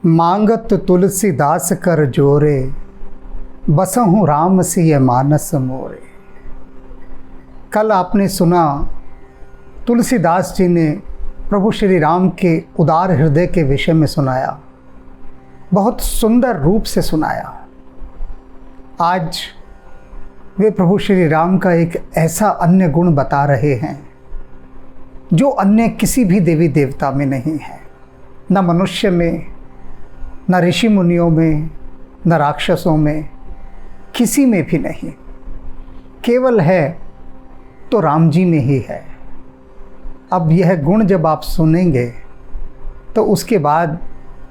मांगत तुलसीदास कर जोरे, बसहूँ राम सिय मानस मोरे। कल आपने सुना तुलसीदास जी ने प्रभु श्री राम के उदार हृदय के विषय में सुनाया, बहुत सुंदर रूप से सुनाया। आज वे प्रभु श्री राम का एक ऐसा अन्य गुण बता रहे हैं जो अन्य किसी भी देवी देवता में नहीं है, न मनुष्य में, न ऋषि मुनियों में, न राक्षसों में, किसी में भी नहीं। केवल है तो राम जी में ही है। अब यह गुण जब आप सुनेंगे तो उसके बाद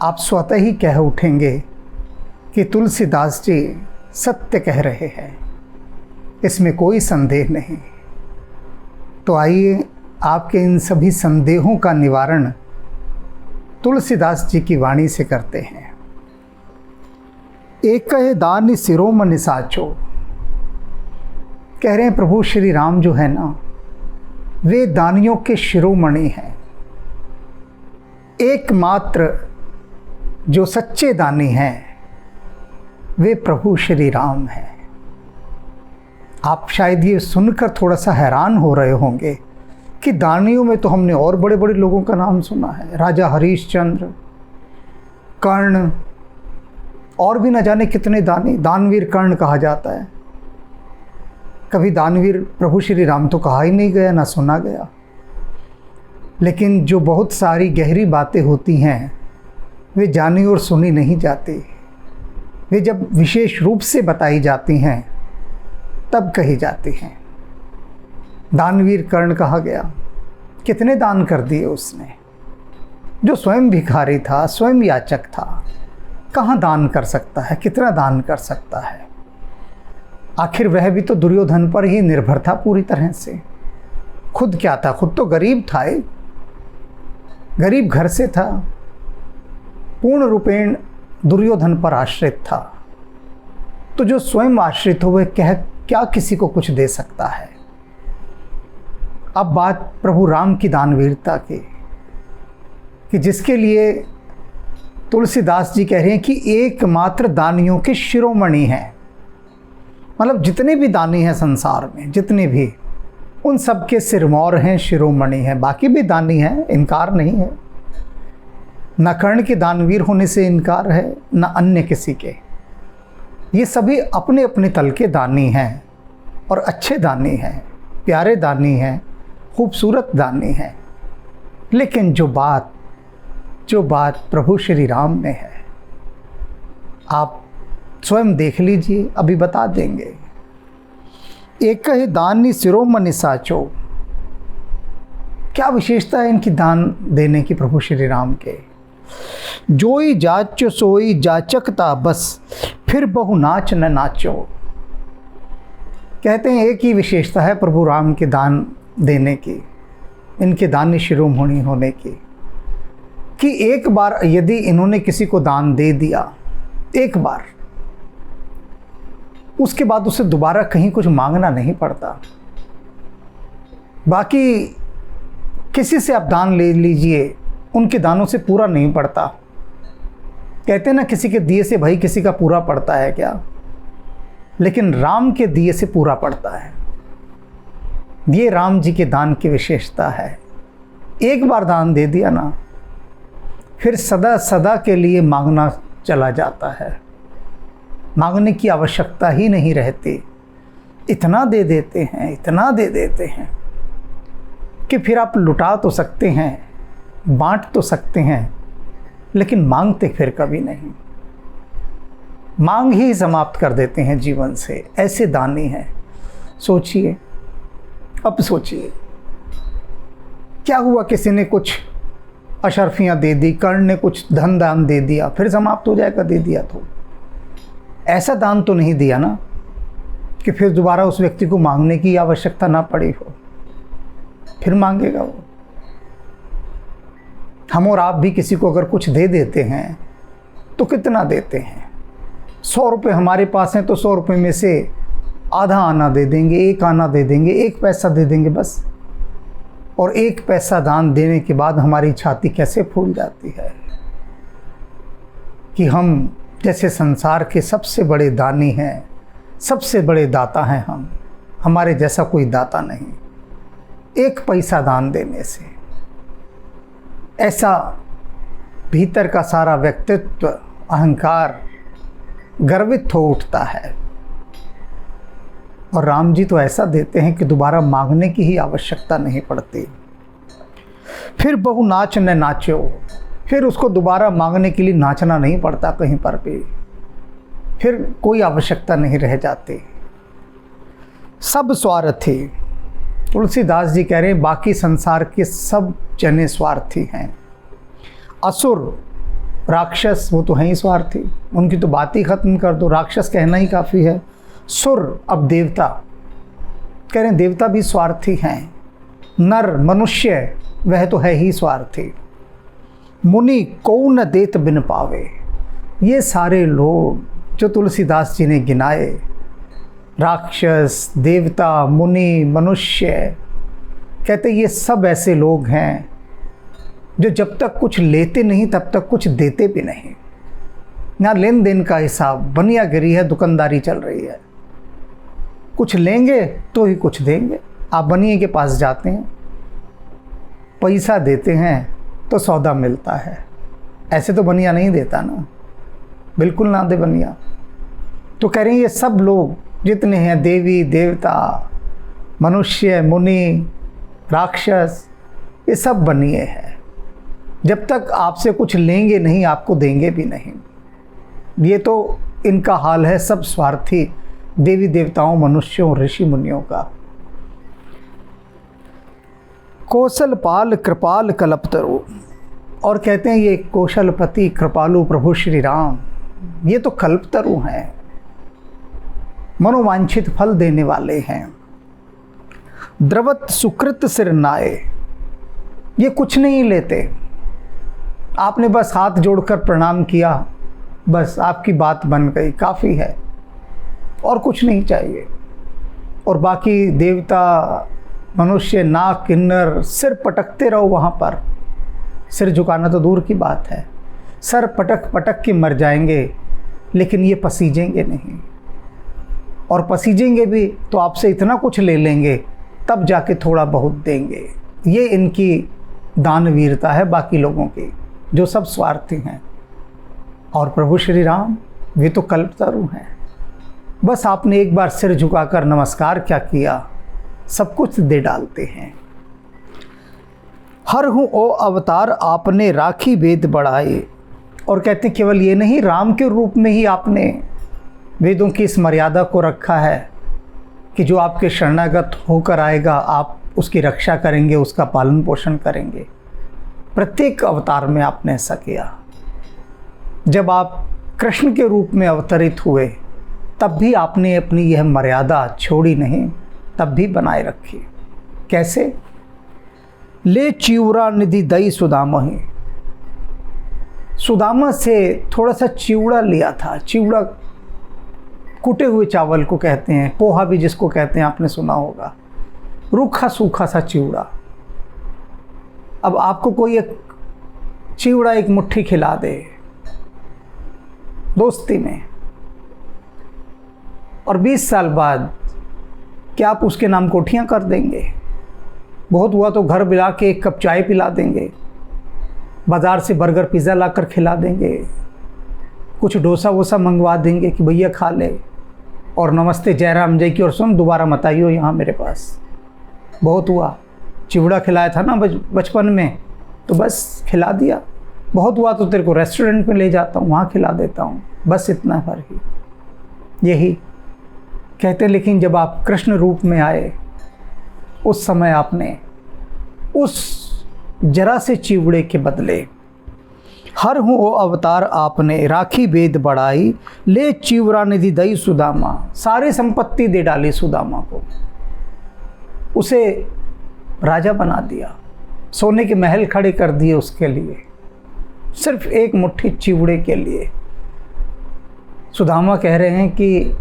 आप स्वतः ही कह उठेंगे कि तुलसीदास जी सत्य कह रहे हैं, इसमें कोई संदेह नहीं। तो आइए आपके इन सभी संदेहों का निवारण तुलसीदास जी की वाणी से करते हैं। एक कहे दान शिरोमणि साचो, कह रहे हैं प्रभु श्री राम जो है ना, वे दानियों के शिरोमणि हैं। एकमात्र जो सच्चे दानी हैं वे प्रभु श्री राम हैं। आप शायद ये सुनकर थोड़ा सा हैरान हो रहे होंगे कि दानियों में तो हमने और बड़े बड़े लोगों का नाम सुना है, राजा हरिश्चंद्र, कर्ण, और भी न जाने कितने दानी। दानवीर कर्ण कहा जाता है। कभी दानवीर प्रभु श्री राम तो कहा ही नहीं गया, ना सुना गया। लेकिन जो बहुत सारी गहरी बातें होती हैं वे जानी और सुनी नहीं जाती। वे जब विशेष रूप से बताई जाती हैं तब कही जाती हैं। दानवीर कर्ण कहा गया, कितने दान कर दिए उसने, जो स्वयं भिखारी था, स्वयं याचक था, कहाँ दान कर सकता है, कितना दान कर सकता है। आखिर वह भी तो दुर्योधन पर ही निर्भर था पूरी तरह से। खुद क्या था, खुद तो गरीब था, गरीब घर से था, पूर्ण रूपेण दुर्योधन पर आश्रित था। तो जो स्वयं आश्रित हो वह क्या किसी को कुछ दे सकता है। अब बात प्रभु राम की दानवीरता की, कि जिसके लिए तुलसीदास जी कह रहे हैं कि एकमात्र दानियों के शिरोमणि हैं। मतलब जितने भी दानी हैं संसार में, जितने भी, उन सब के सिरमौर हैं, शिरोमणि हैं। बाकी भी दानी हैं, इनकार नहीं है। न कर्ण के दानवीर होने से इनकार है, न अन्य किसी के। ये सभी अपने अपने तल के दानी हैं और अच्छे दानी हैं, प्यारे दानी हैं, खूबसूरत दानी हैं। लेकिन जो बात प्रभु श्री राम में है, आप स्वयं देख लीजिए, अभी बता देंगे। एक कहे दानी शिरोमणि साचो, क्या विशेषता है इनकी दान देने की प्रभु श्री राम के। जोई जाचो सोई जाचकता बस, फिर बहु नाच न नाचो। कहते हैं एक ही विशेषता है प्रभु राम के दान देने की, इनके दानी शिरोमणि होने की, कि एक बार यदि इन्होंने किसी को दान दे दिया, एक बार, उसके बाद उसे दोबारा कहीं कुछ मांगना नहीं पड़ता। बाकी किसी से आप दान ले लीजिए, उनके दानों से पूरा नहीं पड़ता। कहते हैं ना, किसी के दिए से भाई किसी का पूरा पड़ता है क्या, लेकिन राम के दिए से पूरा पड़ता है। ये राम जी के दान की विशेषता है। एक बार दान दे दिया ना, फिर सदा सदा के लिए मांगना चला जाता है, मांगने की आवश्यकता ही नहीं रहती। इतना दे देते हैं, इतना दे देते हैं कि फिर आप लुटा तो सकते हैं, बांट तो सकते हैं, लेकिन मांगते फिर कभी नहीं। मांग ही समाप्त कर देते हैं जीवन से। ऐसे दानी हैं। सोचिए, अब सोचिए, क्या हुआ, किसी ने कुछ अशर्फियाँ दे दी, कर्ण ने कुछ धन दान दे दिया, फिर समाप्त हो जाएगा, दे दिया तो। ऐसा दान तो नहीं दिया ना कि फिर दोबारा उस व्यक्ति को मांगने की आवश्यकता ना पड़ी हो, फिर मांगेगा वो। हम और आप भी किसी को अगर कुछ दे देते हैं तो कितना देते हैं। 100 रुपये हमारे पास हैं तो 100 रुपये में से आधा आना दे देंगे, 1 आना दे देंगे, 1 पैसा दे देंगे बस। और 1 पैसा दान देने के बाद हमारी छाती कैसे फूल जाती है। कि हम जैसे संसार के सबसे बड़े दानी हैं, सबसे बड़े दाता हैं हम, हमारे जैसा कोई दाता नहीं। एक पैसा दान देने से ऐसा भीतर का सारा व्यक्तित्व, अहंकार गर्वित हो उठता है। और राम जी तो ऐसा देते हैं कि दोबारा मांगने की ही आवश्यकता नहीं पड़ती। फिर बहु नाच न नाचो, फिर उसको दोबारा मांगने के लिए नाचना नहीं पड़ता कहीं पर भी, फिर कोई आवश्यकता नहीं रह जाती। सब स्वार्थी, तुलसीदास जी कह रहे हैं बाकी संसार के सब जने स्वार्थी हैं। असुर, राक्षस वो तो हैं ही स्वार्थी, उनकी तो बात ही खत्म कर दो, राक्षस कहना ही काफ़ी है। सुर, अब देवता कह रहे हैं देवता भी स्वार्थी हैं। नर, मनुष्य, वह तो है ही स्वार्थी। मुनि को न देत बिन पावे, ये सारे लोग जो तुलसीदास जी ने गिनाए, राक्षस, देवता, मुनि, मनुष्य, कहते ये सब ऐसे लोग हैं जो जब तक कुछ लेते नहीं तब तक कुछ देते भी नहीं। ना लेन देन का हिसाब, बनियागिरी है, दुकानदारी चल रही है। कुछ लेंगे तो ही कुछ देंगे। आप बनिए के पास जाते हैं, पैसा देते हैं तो सौदा मिलता है। ऐसे तो बनिया नहीं देता ना, बिल्कुल ना दे बनिया। तो कह रहे हैं ये सब लोग जितने हैं, देवी देवता, मनुष्य, मुनि, राक्षस, ये सब बनिए हैं। जब तक आपसे कुछ लेंगे नहीं आपको देंगे भी नहीं। ये तो इनका हाल है सब स्वार्थी देवी देवताओं, मनुष्यों, ऋषि मुनियों का। कौशल पाल कृपाल कल्पतरु, और कहते हैं ये कौशलपति कृपालु प्रभु श्री राम, ये तो कल्पतरु हैं, मनोवांछित फल देने वाले हैं। द्रवत सुकृत सिर नाये, ये कुछ नहीं लेते। आपने बस हाथ जोड़कर प्रणाम किया, बस आपकी बात बन गई, काफ़ी है, और कुछ नहीं चाहिए। और बाकी देवता, मनुष्य, नाग, किन्नर सिर पटकते रहो वहाँ पर। सिर झुकाना तो दूर की बात है, सर पटक पटक के मर जाएंगे, लेकिन ये पसीजेंगे नहीं। और पसीजेंगे भी तो आपसे इतना कुछ ले लेंगे तब जाके थोड़ा बहुत देंगे। ये इनकी दानवीरता है बाकी लोगों की जो सब स्वार्थी हैं। और प्रभु श्री राम वे तो कल्पतरु हैं। बस आपने एक बार सिर झुकाकर नमस्कार क्या किया, सब कुछ दे डालते हैं। हर हूँ ओ अवतार आपने राखी वेद बढ़ाए, और कहते हैं केवल ये नहीं, राम के रूप में ही आपने वेदों की इस मर्यादा को रखा है कि जो आपके शरणागत होकर आएगा आप उसकी रक्षा करेंगे, उसका पालन पोषण करेंगे। प्रत्येक अवतार में आपने ऐसा किया। जब आप कृष्ण के रूप में अवतरित हुए तब भी आपने अपनी यह मर्यादा छोड़ी नहीं, तब भी बनाए रखी। कैसे? ले चिवड़ा निधि दई सुदामा ही, सुदामा से थोड़ा सा चिवड़ा लिया था। चिवड़ा कुटे हुए चावल को कहते हैं, पोहा भी जिसको कहते हैं, आपने सुना होगा, रूखा सूखा सा चिवड़ा। अब आपको कोई एक चिवड़ा एक मुट्ठी खिला दे दोस्ती में, और 20 साल बाद क्या आप उसके नाम कोठियाँ कर देंगे? बहुत हुआ तो घर बुला के एक कप चाय पिला देंगे, बाज़ार से बर्गर पिज़्ज़ा लाकर खिला देंगे, कुछ डोसा वोसा मंगवा देंगे कि भैया खा ले, और नमस्ते जयराम जय की, और सुन दोबारा मत आइयो यहाँ मेरे पास। बहुत हुआ, चिवड़ा खिलाया था ना बचपन में, तो बस खिला दिया। बहुत हुआ तो तेरे को रेस्टोरेंट में ले जाता हूँ, वहाँ खिला देता हूँ, बस इतना भर ही। यही कहते। लेकिन जब आप कृष्ण रूप में आए उस समय आपने उस जरा से चिवड़े के बदले हर हूँ ओ अवतार आपने राखी वेद बढ़ाई, ले चिवरा निधि दई सुदामा, सारी संपत्ति दे डाली सुदामा को, उसे राजा बना दिया, सोने के महल खड़े कर दिए उसके लिए, सिर्फ एक मुट्ठी चिवड़े के लिए। सुदामा कह रहे हैं कि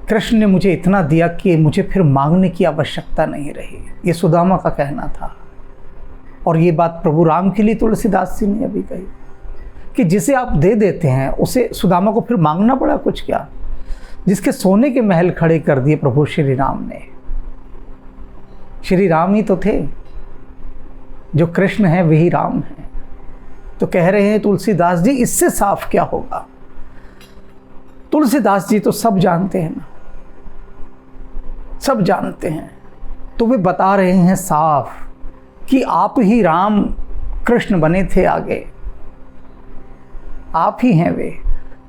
कृष्ण ने मुझे इतना दिया कि मुझे फिर मांगने की आवश्यकता नहीं रही। ये सुदामा का कहना था, और ये बात प्रभु राम के लिए तुलसीदास जी ने अभी कही। कि जिसे आप दे देते हैं उसे सुदामा को फिर मांगना पड़ा कुछ क्या? जिसके सोने के महल खड़े कर दिए प्रभु श्री राम ने। श्री राम ही तो थे, जो कृष्ण है वही राम है। तो कह रहे हैं तुलसीदास जी इससे साफ क्या होगा? तुलसीदास जी तो सब जानते हैं ना, सब जानते हैं। तो वे बता रहे हैं साफ कि आप ही राम कृष्ण बने थे आगे, आप ही हैं वे।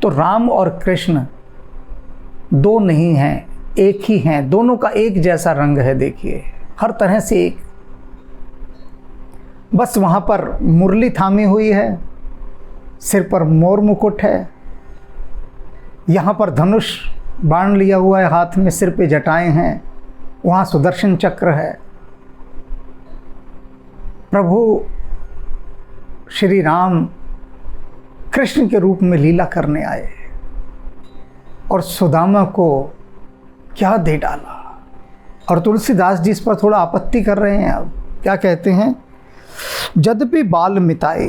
तो राम और कृष्ण दो नहीं हैं, एक ही हैं। दोनों का एक जैसा रंग है, देखिए हर तरह से एक। बस वहाँ पर मुरली थामी हुई है, सिर पर मोर मुकुट है, यहाँ पर धनुष बाण लिया हुआ है, हाथ में सिर पे जटाएं हैं, वहाँ सुदर्शन चक्र है। प्रभु श्री राम कृष्ण के रूप में लीला करने आए और सुदामा को क्या दे डाला। और तुलसीदास जी इस पर थोड़ा आपत्ति कर रहे हैं। अब क्या कहते हैं? जद्यपि बाल मिताए,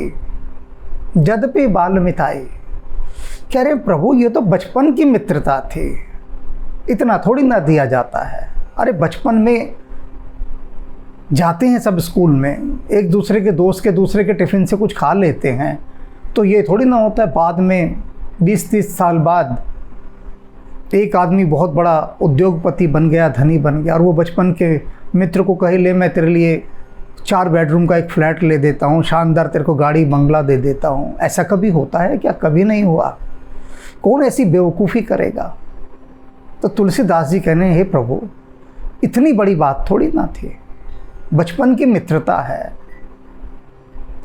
जद्यपि बाल मिताए। कह रहे प्रभु ये तो बचपन की मित्रता थी, इतना थोड़ी ना दिया जाता है। अरे बचपन में जाते हैं सब स्कूल में, एक दूसरे के दोस्त के दूसरे के टिफ़िन से कुछ खा लेते हैं, तो ये थोड़ी ना होता है बाद में 20-30 साल बाद एक आदमी बहुत बड़ा उद्योगपति बन गया, धनी बन गया, और वो बचपन के मित्र को कहे ले मैं तेरे लिए 4 बेडरूम का एक फ्लैट ले देता हूँ, शानदार तेरे को गाड़ी बंगला दे देता हूँ। ऐसा कभी होता है क्या? कभी नहीं हुआ। कौन ऐसी बेवकूफ़ी करेगा? तो तुलसीदास जी कहने हे प्रभु इतनी बड़ी बात थोड़ी ना थी, बचपन की मित्रता है,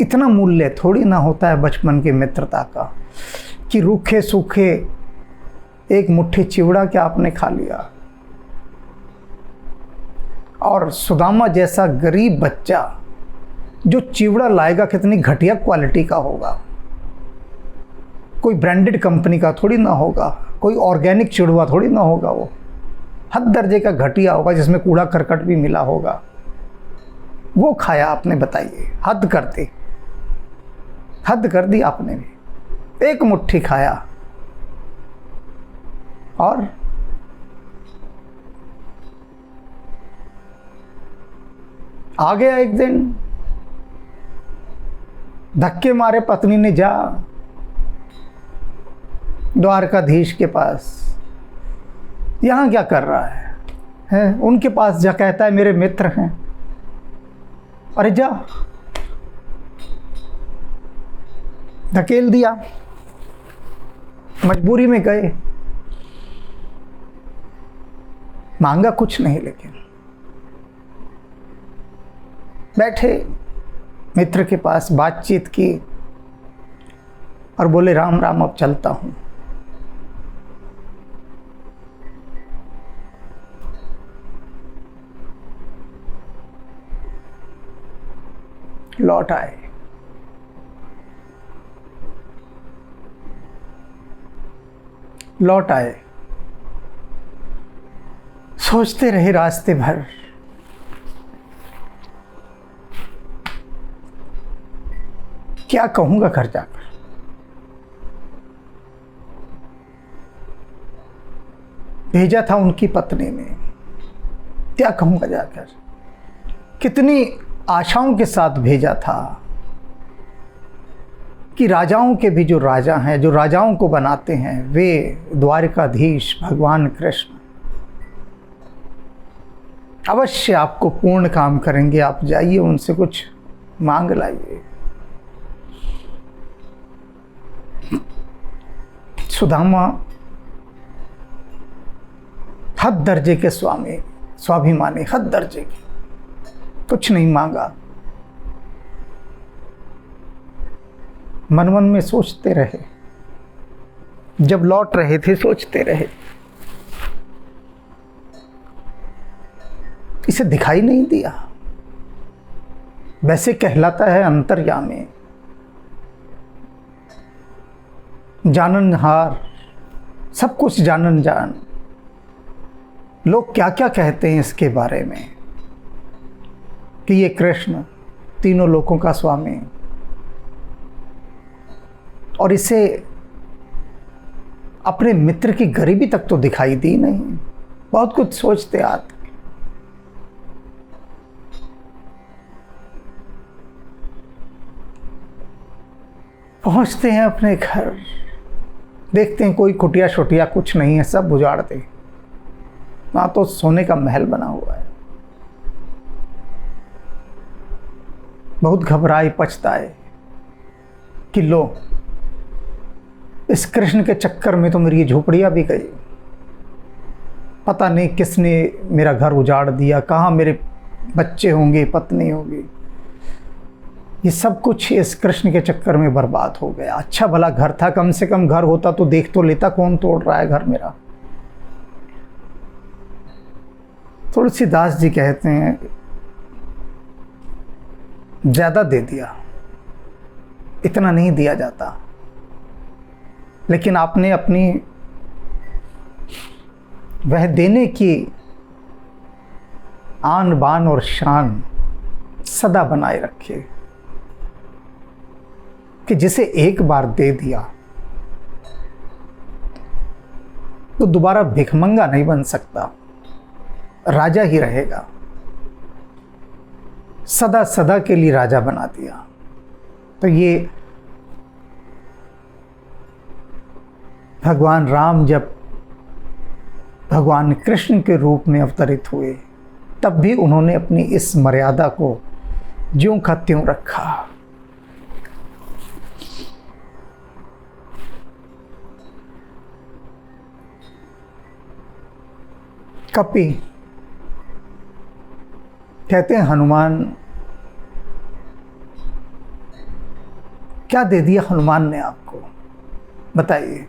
इतना मूल्य थोड़ी ना होता है बचपन की मित्रता का कि रूखे सूखे एक मुट्ठी चिवड़ा क्या आपने खा लिया। और सुदामा जैसा गरीब बच्चा जो चिवड़ा लाएगा कितनी घटिया क्वालिटी का होगा, कोई ब्रांडेड कंपनी का थोड़ी ना होगा, कोई ऑर्गेनिक चिड़वा थोड़ी ना होगा, वो हद दर्जे का घटिया होगा जिसमें कूड़ा करकट भी मिला होगा। वो खाया आपने, बताइए, हद कर दी, हद कर दी आपने भी। एक मुट्ठी खाया और आ गया एक दिन, धक्के मारे पत्नी ने, जा द्वारकाधीश के पास, यहाँ क्या कर रहा है? उनके पास जा, कहता है मेरे मित्र हैं। अरे जा, धकेल दिया, मजबूरी में गए, मांगा कुछ नहीं, लेकिन बैठे मित्र के पास, बातचीत की और बोले राम राम अब चलता हूँ। लौट आए। लौट आए, सोचते रहे रास्ते भर, क्या कहूंगा घर जाकर। भेजा था उनकी पत्नी ने, क्या कहूंगा जाकर। कितनी आशाओं के साथ भेजा था कि राजाओं के भी जो राजा हैं, जो राजाओं को बनाते हैं, वे द्वारकाधीश भगवान कृष्ण अवश्य आपको पूर्ण काम करेंगे। आप जाइए, उनसे कुछ मांग लाइए। सुदामा हद दर्जे के स्वाभिमानी, हद दर्जे के, कुछ नहीं मांगा। मन मन में सोचते रहे, जब लौट रहे थे सोचते रहे, इसे दिखाई नहीं दिया। वैसे कहलाता है अंतर्यामी, जाननहार, सब कुछ जानन जान। लोग क्या क्या कहते हैं इसके बारे में कि ये कृष्ण तीनों लोकों का स्वामी, और इसे अपने मित्र की गरीबी तक तो दिखाई दी नहीं। बहुत कुछ सोचते आते। पहुंचते हैं अपने घर, देखते हैं कोई कुटिया शुटिया कुछ नहीं है, सब उजाड़ दे। वहां तो सोने का महल बना हुआ है। बहुत घबराए पछताए कि लो, इस कृष्ण के चक्कर में तो मेरी झोपड़ियां भी गई। पता नहीं किसने मेरा घर उजाड़ दिया, कहाँ मेरे बच्चे होंगे, पत्नी होगी। ये सब कुछ इस कृष्ण के चक्कर में बर्बाद हो गया। अच्छा भला घर था, कम से कम घर होता तो देख तो लेता कौन तोड़ रहा है घर मेरा। तुलसीदास जी कहते हैं, ज्यादा दे दिया, इतना नहीं दिया जाता, लेकिन आपने अपनी वह देने की आन बान और शान सदा बनाए रखे कि जिसे एक बार दे दिया तो दोबारा भिखमंगा नहीं बन सकता, राजा ही रहेगा। सदा सदा के लिए राजा बना दिया। तो ये भगवान राम जब भगवान कृष्ण के रूप में अवतरित हुए, तब भी उन्होंने अपनी इस मर्यादा को ज्यों का त्यों रखा। कपि कहते हैं, हनुमान, क्या दे दिया हनुमान ने आपको, बताइए।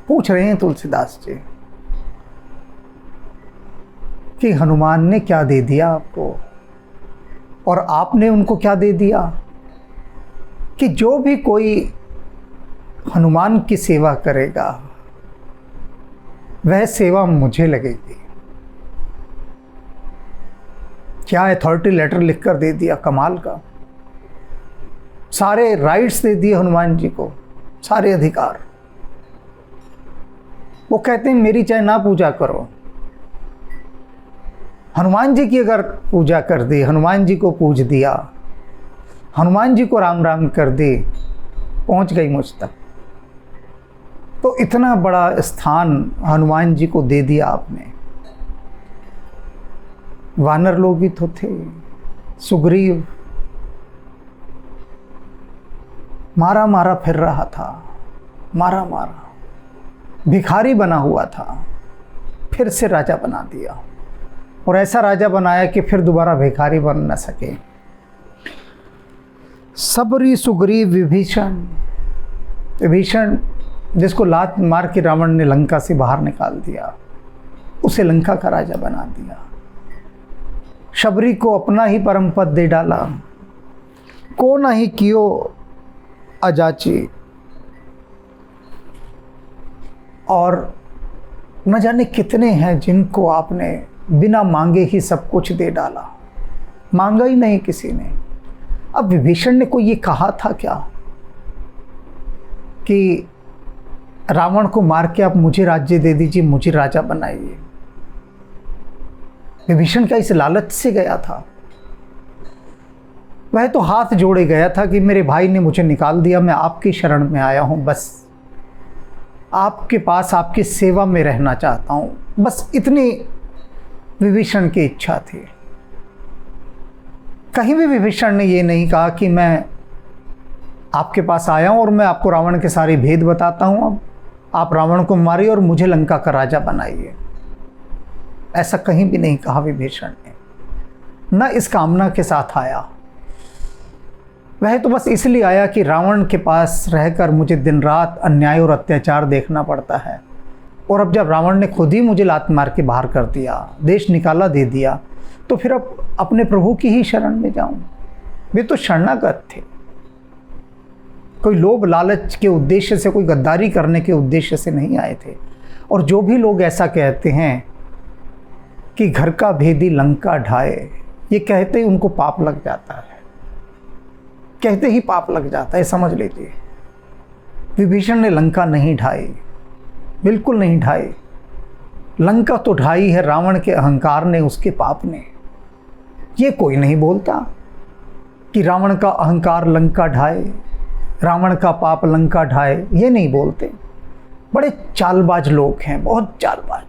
पूछ रहे हैं तुलसीदास जी कि हनुमान ने क्या दे दिया आपको और आपने उनको क्या दे दिया। कि जो भी कोई हनुमान की सेवा करेगा वह सेवा मुझे लगेगी। क्या अथॉरिटी लेटर लिखकर दे दिया, कमाल का। सारे राइट्स दे दिए हनुमान जी को, सारे अधिकार। वो कहते हैं मेरी चाहे ना पूजा करो, हनुमान जी की अगर पूजा कर दी, हनुमान जी को पूज दिया, हनुमान जी को राम राम कर दी, पहुंच गई मुझ तक। तो इतना बड़ा स्थान हनुमान जी को दे दिया आपने। वानर लोग भी तो थे, सुग्रीव मारा मारा फिर रहा था, मारा मारा भिखारी बना हुआ था, फिर से राजा बना दिया। और ऐसा राजा बनाया कि फिर दोबारा भिखारी बन न सके। सबरी सुग्रीव विभीषण, विभीषण जिसको लात मार के रावण ने लंका से बाहर निकाल दिया, उसे लंका का राजा बना दिया। शबरी को अपना ही परम पद दे डाला, को नहीं कियो अजाची। और न जाने कितने हैं जिनको आपने बिना मांगे ही सब कुछ दे डाला, मांगा ही नहीं किसी ने। अब विभीषण ने कोई ये कहा था क्या कि रावण को मार के आप मुझे राज्य दे दीजिए, मुझे राजा बनाइए। विभीषण क्या इस लालच से गया था? वह तो हाथ जोड़े गया था कि मेरे भाई ने मुझे निकाल दिया, मैं आपकी शरण में आया हूं, बस आपके पास आपकी सेवा में रहना चाहता हूं, बस इतनी विभीषण की इच्छा थी। कहीं भी विभीषण ने ये नहीं कहा कि मैं आपके पास आया हूं और मैं आपको रावण के सारे भेद बताता हूं, अब आप रावण को मारिए और मुझे लंका का राजा बनाइए। ऐसा कहीं भी नहीं कहा विभीषण ने, न इस कामना के साथ आया। वह तो बस इसलिए आया कि रावण के पास रहकर मुझे दिन रात अन्याय और अत्याचार देखना पड़ता है, और अब जब रावण ने खुद ही मुझे लात मार के बाहर कर दिया, देश निकाला दे दिया, तो फिर अब अपने प्रभु की ही शरण में जाऊं। वे तो शरणागत थे, कोई लोभ लालच के उद्देश्य से, कोई गद्दारी करने के उद्देश्य से नहीं आए थे। और जो भी लोग ऐसा कहते हैं कि घर का भेदी लंका ढाए, ये कहते ही उनको पाप लग जाता है, कहते ही पाप लग जाता है, समझ लीजिए। विभीषण ने लंका नहीं ढाई, बिल्कुल नहीं ढाई। लंका तो ढाई है रावण के अहंकार ने, उसके पाप ने। ये कोई नहीं बोलता कि रावण का अहंकार लंका ढाए, रावण का पाप लंका ढाए, ये नहीं बोलते। बड़े चालबाज लोग हैं, बहुत चालबाज।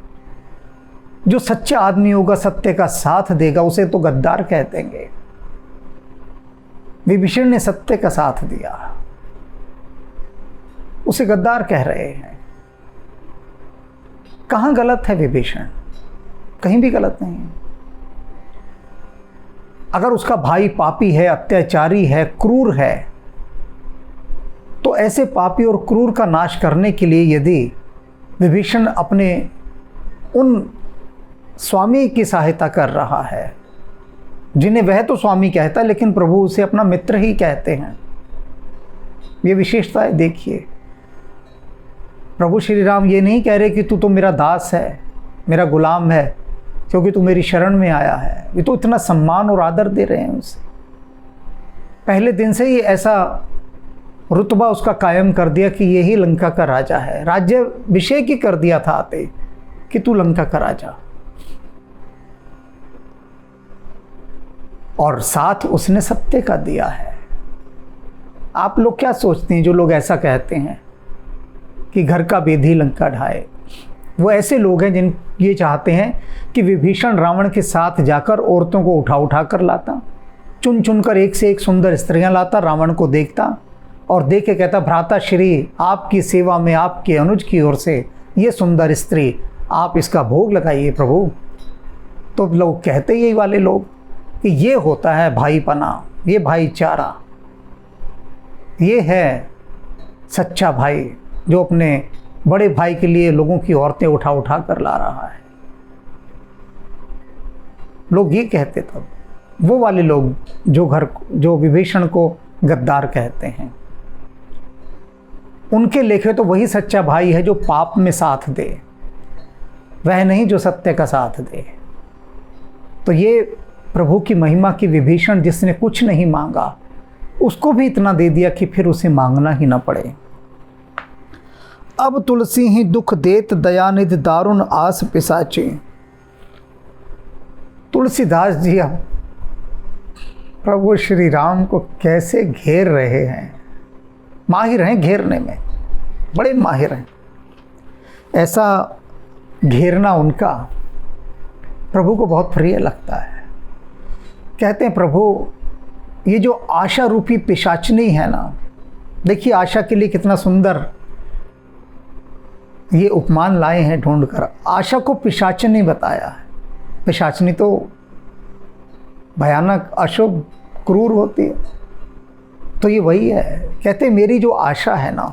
जो सच्चा आदमी होगा, सत्य का साथ देगा, उसे तो गद्दार कह देंगे। विभीषण ने सत्य का साथ दिया, उसे गद्दार कह रहे हैं। कहाँ गलत है विभीषण? कहीं भी गलत नहीं है। अगर उसका भाई पापी है, अत्याचारी है, क्रूर है, तो ऐसे पापी और क्रूर का नाश करने के लिए यदि विभीषण अपने उन स्वामी की सहायता कर रहा है, जिन्हें वह तो स्वामी कहता है लेकिन प्रभु उसे अपना मित्र ही कहते हैं, ये विशेषता देखिए। प्रभु श्री राम ये नहीं कह रहे कि तू तो मेरा दास है, मेरा गुलाम है, क्योंकि तू मेरी शरण में आया है। ये तो इतना सम्मान और आदर दे रहे हैं उसे। पहले दिन से ही ऐसा रुतबा उसका कायम कर दिया कि यही लंका का राजा है। राज्य अभिषेक ही कर दिया था आते कि तू लंका का राजा। और साथ उसने सत्य का दिया है। आप लोग क्या सोचते हैं जो लोग ऐसा कहते हैं कि घर का बेदी लंका ढाए? वो ऐसे लोग हैं जिन ये चाहते हैं कि विभीषण रावण के साथ जाकर औरतों को उठा उठा कर लाता, चुन चुन कर एक से एक सुंदर स्त्रियां लाता, रावण को देखता और देख के कहता, भ्राता श्री आपकी सेवा में आपके अनुज की ओर से ये सुंदर स्त्री, आप इसका भोग लगाइए प्रभु। तो लोग कहते यही वाले लोग कि ये होता है भाईपना, ये भाईचारा, ये है सच्चा भाई जो अपने बड़े भाई के लिए लोगों की औरतें उठा उठा कर ला रहा है। लोग ये कहते तब, वो वाले लोग जो विभीषण को गद्दार कहते हैं, उनके लेखे तो वही सच्चा भाई है जो पाप में साथ दे, वह नहीं जो सत्य का साथ दे। तो ये प्रभु की महिमा की विभीषण जिसने कुछ नहीं मांगा, उसको भी इतना दे दिया कि फिर उसे मांगना ही ना पड़े। अब तुलसी ही दुख देत दयानिध दारुण आस पिसाची। तुलसीदास जी अब प्रभु श्री राम को कैसे घेर रहे हैं। माहिर हैं घेरने में, बड़े माहिर हैं। ऐसा घेरना उनका प्रभु को बहुत प्रिय लगता है। कहते हैं प्रभु ये जो आशा रूपी पिशाचनी है ना, देखिए आशा के लिए कितना सुंदर ये उपमान लाए हैं ढूंढकर। आशा को पिशाचनी बताया है। पिशाचनी तो भयानक, अशुभ, क्रूर होती है। तो ये वही है। कहते हैं मेरी जो आशा है ना,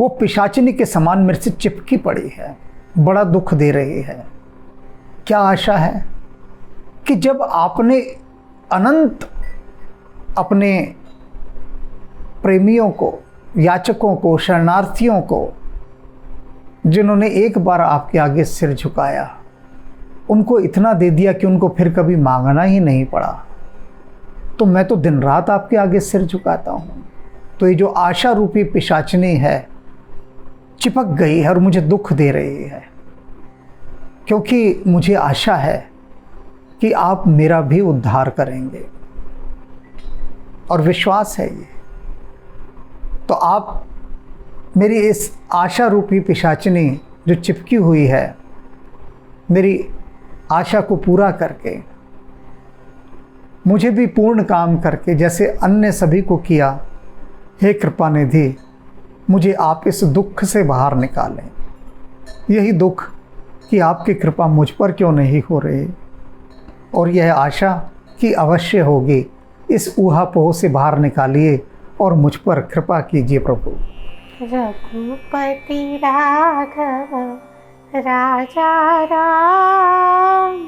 वो पिशाचनी के समान मेरे से चिपकी पड़ी है, बड़ा दुख दे रही है। क्या आशा है? कि जब आपने अनंत अपने प्रेमियों को, याचकों को, शरणार्थियों को, जिन्होंने एक बार आपके आगे सिर झुकाया, उनको इतना दे दिया कि उनको फिर कभी मांगना ही नहीं पड़ा, तो मैं तो दिन रात आपके आगे सिर झुकाता हूँ। तो ये जो आशा रूपी पिशाचनी है, चिपक गई है और मुझे दुख दे रही है, क्योंकि मुझे आशा है कि आप मेरा भी उद्धार करेंगे और विश्वास है ये। तो आप मेरी इस आशा रूपी पिशाचनी जो चिपकी हुई है, मेरी आशा को पूरा करके, मुझे भी पूर्ण काम करके जैसे अन्य सभी को किया, हे कृपा निधि मुझे आप इस दुख से बाहर निकालें। यही दुख कि आपकी कृपा मुझ पर क्यों नहीं हो रही, और यह आशा कि अवश्य होगी, इस ऊहापोह से बाहर निकालिए और मुझ पर कृपा कीजिए प्रभु। रघुपति राघव राजा राम,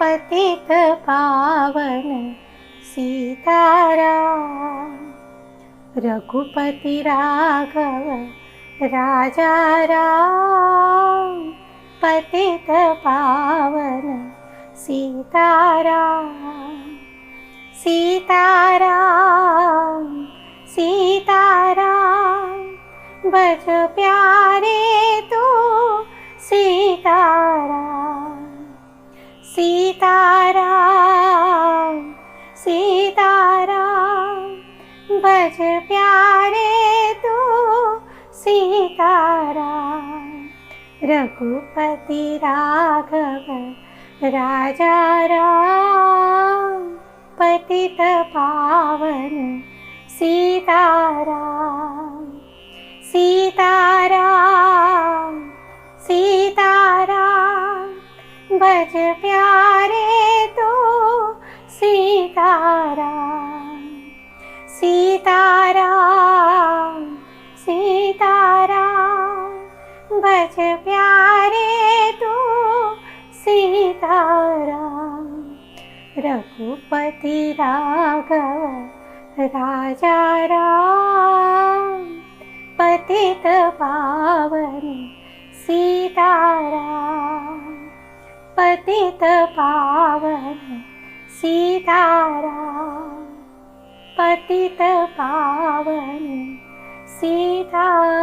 पतित पावन सीताराम। रघुपति राघव राजा राम, पतित पावन सीताराम। सीताराम सीताराम बज प्यारे तो सीताराम सीताराम सीताराम बज प्यारे तो सीताराम रघुपति राघव राजा राम पतित पावन सीताराम सीताराम सीताराम बज प्यारे तो सीताराम सीताराम सीताराम बज प्यारे तो सीताराम रघुपति राघव राजा राम पतित पावन सीताराम पतित पावन सीताराम पतित पावन सीताराम।